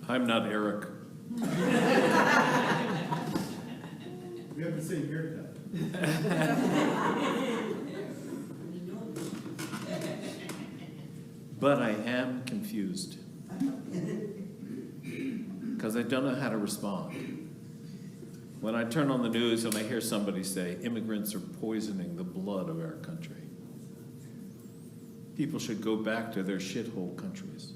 I'm not Eric. We have the same haircut. But I am confused. Because I don't know how to respond. When I turn on the news and I hear somebody say, immigrants are poisoning the blood of our country. People should go back to their shithole countries.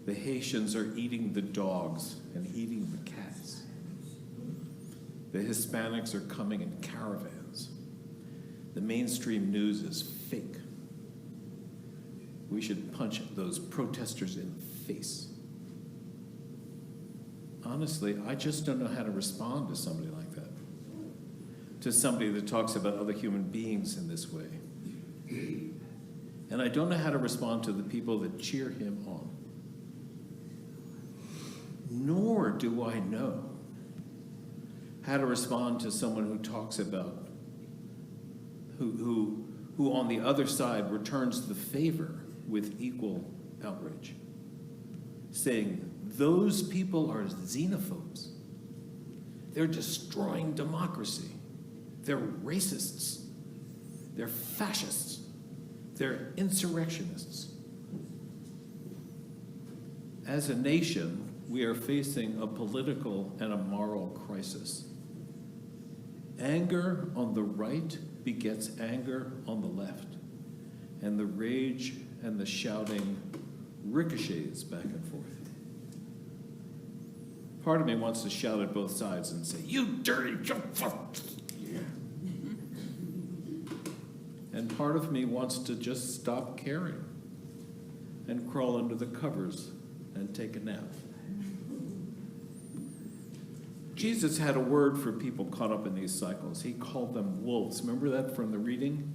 The Haitians are eating the dogs and eating the cats. The Hispanics are coming in caravans. The mainstream news is fake. We should punch those protesters in the face. Honestly, I just don't know how to respond to somebody like that. To somebody that talks about other human beings in this way. And I don't know how to respond to the people that cheer him on. Nor do I know how to respond to someone who talks about, who on the other side returns the favor with equal outrage, saying, those people are xenophobes. They're destroying democracy. They're racists. They're fascists. They're insurrectionists. As a nation, we are facing a political and a moral crisis. Anger on the right begets anger on the left, and the rage and the shouting ricochets back and forth. Part of me wants to shout at both sides and say, you dirty fuck! Yeah. And part of me wants to just stop caring and crawl under the covers and take a nap. Jesus had a word for people caught up in these cycles. He called them wolves. Remember that from the reading?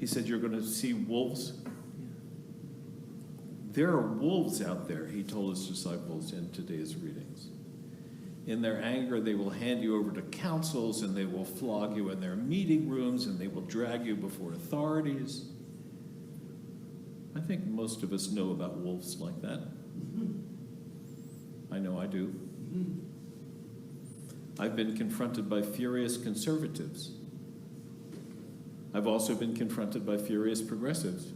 He said, you're going to see wolves. There are wolves out there, he told his disciples in today's readings. In their anger, they will hand you over to councils, and they will flog you in their meeting rooms, and they will drag you before authorities. I think most of us know about wolves like that. I know I do. I've been confronted by furious conservatives. I've also been confronted by furious progressives.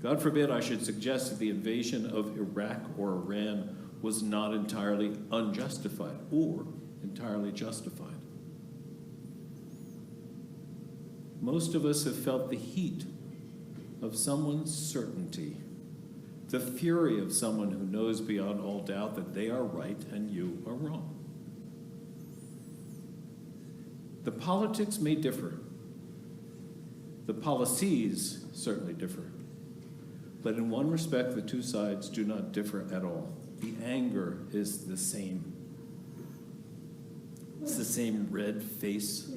God forbid I should suggest that the invasion of Iraq or Iran was not entirely unjustified or entirely justified. Most of us have felt the heat of someone's certainty, the fury of someone who knows beyond all doubt that they are right and you are wrong. The politics may differ. The policies certainly differ. But in one respect, the two sides do not differ at all. The anger is the same. It's the same red face.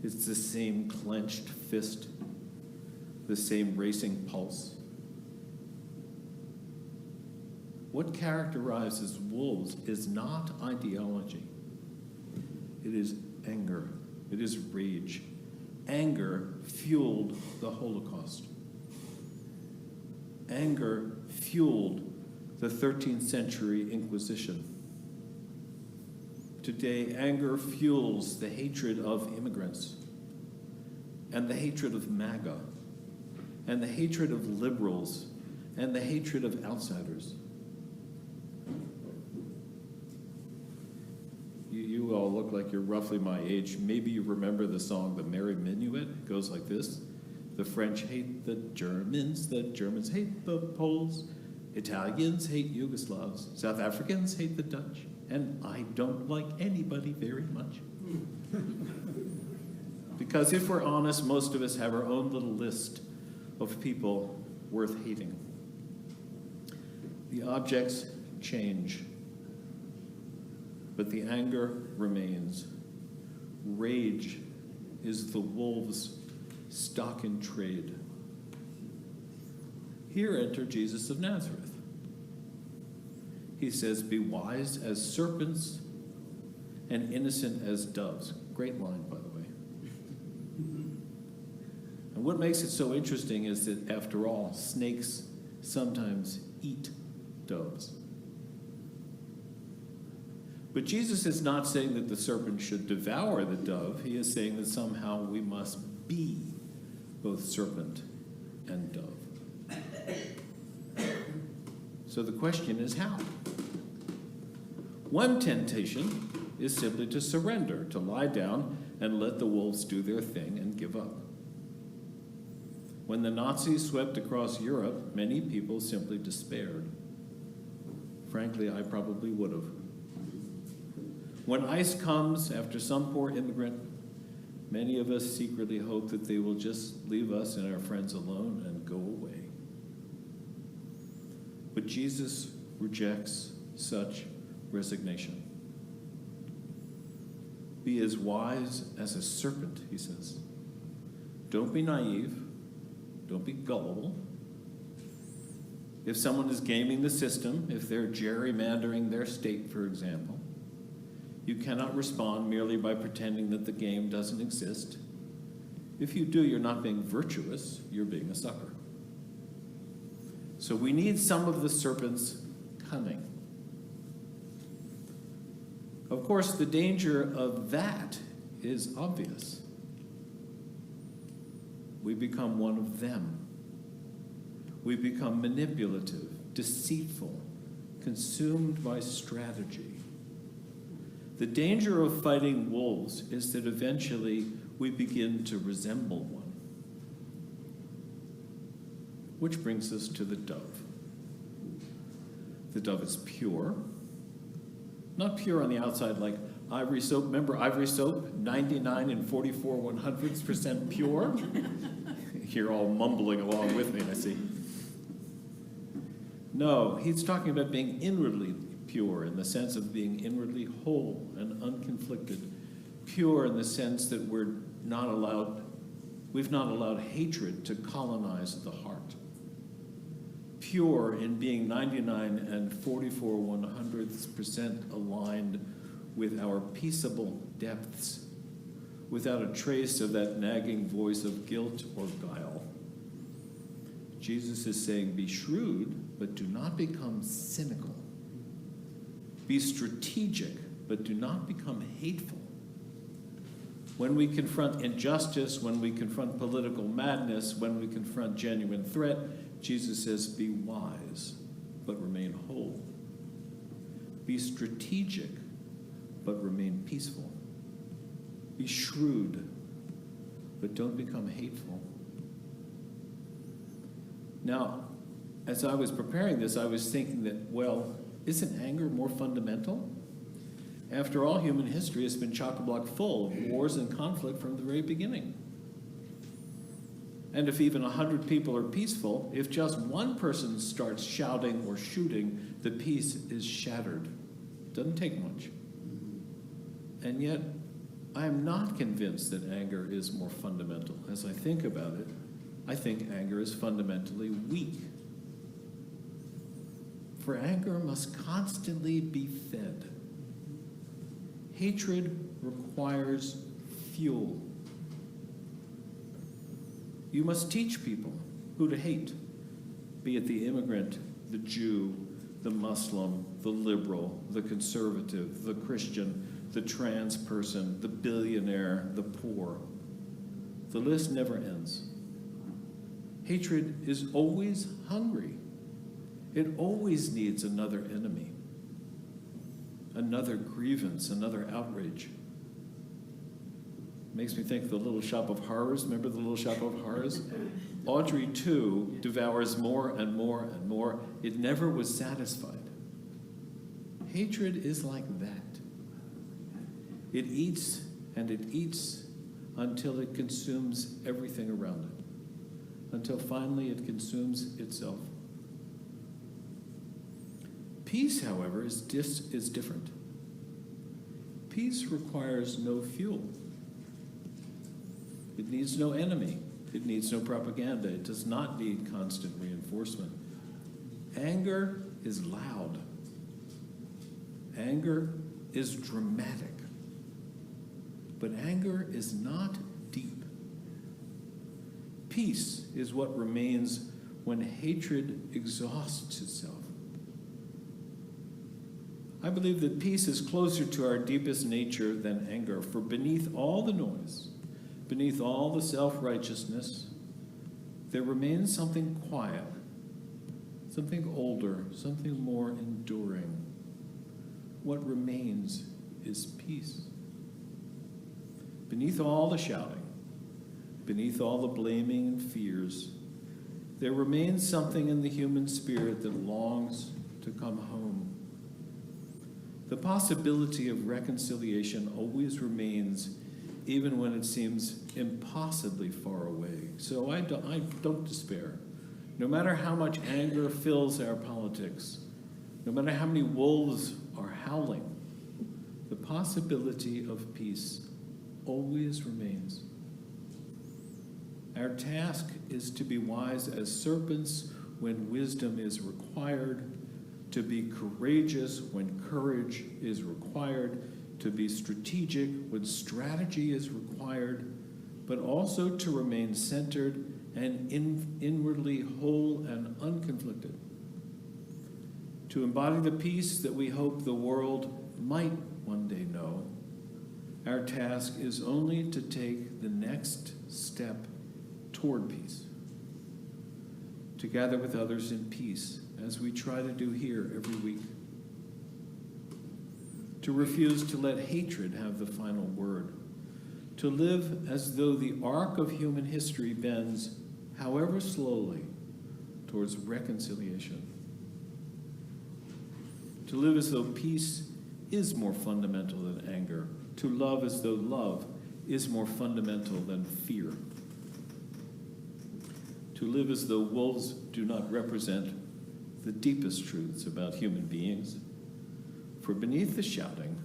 It's the same clenched fist. The same racing pulse. What characterizes wolves is not ideology. It is anger. It is rage. Anger fueled the Holocaust. Anger fueled the 13th century Inquisition. Today, anger fuels the hatred of immigrants, and the hatred of MAGA, and the hatred of liberals, and the hatred of outsiders. You all look like you're roughly my age. Maybe you remember the song, The Merry Minuet. It goes like this. The French hate the Germans hate the Poles, Italians hate Yugoslavs, South Africans hate the Dutch, and I don't like anybody very much. Because if we're honest, most of us have our own little list of people worth hating. The objects change, but the anger remains. Rage is the wolves' stock in trade. Here enter Jesus of Nazareth. He says, be wise as serpents and innocent as doves. Great line, by the way. And what makes it so interesting is that, after all, snakes sometimes eat. doves. But Jesus is not saying that the serpent should devour the dove. He is saying that somehow we must be both serpent and dove. So the question is how? One temptation is simply to surrender, to lie down and let the wolves do their thing and give up. When the Nazis swept across Europe, many people simply despaired. Frankly, I probably would have. When ICE comes after some poor immigrant, many of us secretly hope that they will just leave us and our friends alone and go away. But Jesus rejects such resignation. Be as wise as a serpent, he says. Don't be naive. Don't be gullible. If someone is gaming the system, if they're gerrymandering their state, for example, you cannot respond merely by pretending that the game doesn't exist. If you do, you're not being virtuous, you're being a sucker. So we need some of the serpent's cunning. Of course, the danger of that is obvious. We become one of them. We become manipulative, deceitful, consumed by strategy. The danger of fighting wolves is that eventually we begin to resemble one. Which brings us to the dove. The dove is pure. Not pure on the outside like ivory soap. Remember ivory soap? 99 and 44/100% pure? You're all mumbling along with me, I see. No, he's talking about being inwardly pure in the sense of being inwardly whole and unconflicted. Pure in the sense that we've not allowed hatred to colonize the heart. Pure in being 99 and 44/100% aligned with our peaceable depths, without a trace of that nagging voice of guilt or guile. Jesus is saying, be shrewd, but do not become cynical. Be strategic, but do not become hateful. When we confront injustice, when we confront political madness, when we confront genuine threat, Jesus says, be wise, but remain whole. Be strategic, but remain peaceful. Be shrewd, but don't become hateful. Now, as I was preparing this, I was thinking that, well, isn't anger more fundamental? After all, human history has been chock-a-block full of wars and conflict from the very beginning. And if even 100 people are peaceful, if just one person starts shouting or shooting, the peace is shattered. Doesn't take much. And yet, I am not convinced that anger is more fundamental. As I think about it, I think anger is fundamentally weak. For anger must constantly be fed. Hatred requires fuel. You must teach people who to hate, be it the immigrant, the Jew, the Muslim, the liberal, the conservative, the Christian, the trans person, the billionaire, the poor. The list never ends. Hatred is always hungry. It always needs another enemy, another grievance, another outrage. Makes me think of the Little Shop of Horrors. Remember the Little Shop of Horrors? Audrey, too, devours more and more and more. It never was satisfied. Hatred is like that. It eats and it eats until it consumes everything around it, until finally it consumes itself. Peace, however, is different. Peace requires no fuel. It needs no enemy. It needs no propaganda. It does not need constant reinforcement. Anger is loud. Anger is dramatic. But anger is not deep. Peace is what remains when hatred exhausts itself. I believe that peace is closer to our deepest nature than anger, for beneath all the noise, beneath all the self-righteousness, there remains something quiet, something older, something more enduring. What remains is peace. Beneath all the shouting, beneath all the blaming and fears, there remains something in the human spirit that longs to come home. The possibility of reconciliation always remains, even when it seems impossibly far away. So I don't despair. No matter how much anger fills our politics, no matter how many wolves are howling, the possibility of peace always remains. Our task is to be wise as serpents when wisdom is required, to be courageous when courage is required, to be strategic when strategy is required, but also to remain centered and inwardly whole and unconflicted. To embody the peace that we hope the world might one day know, our task is only to take the next step toward peace, to gather with others in peace, as we try to do here every week, to refuse to let hatred have the final word, to live as though the arc of human history bends, however slowly, towards reconciliation, to live as though peace is more fundamental than anger, to love as though love is more fundamental than fear, to live as though wolves do not represent the deepest truths about human beings. For beneath the shouting,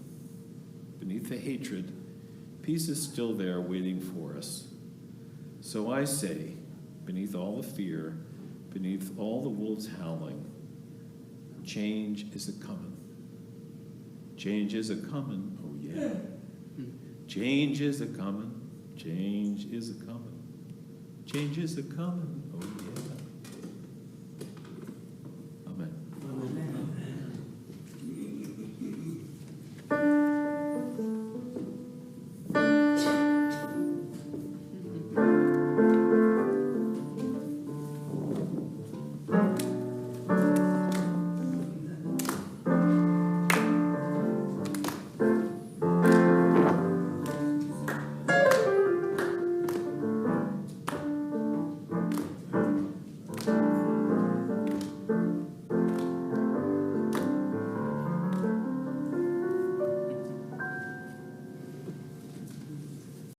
beneath the hatred, peace is still there waiting for us. So I say, beneath all the fear, beneath all the wolves howling, change is a-comin'. Change is a-comin', oh yeah. Change is a-comin', change is a-comin', change is a-comin'.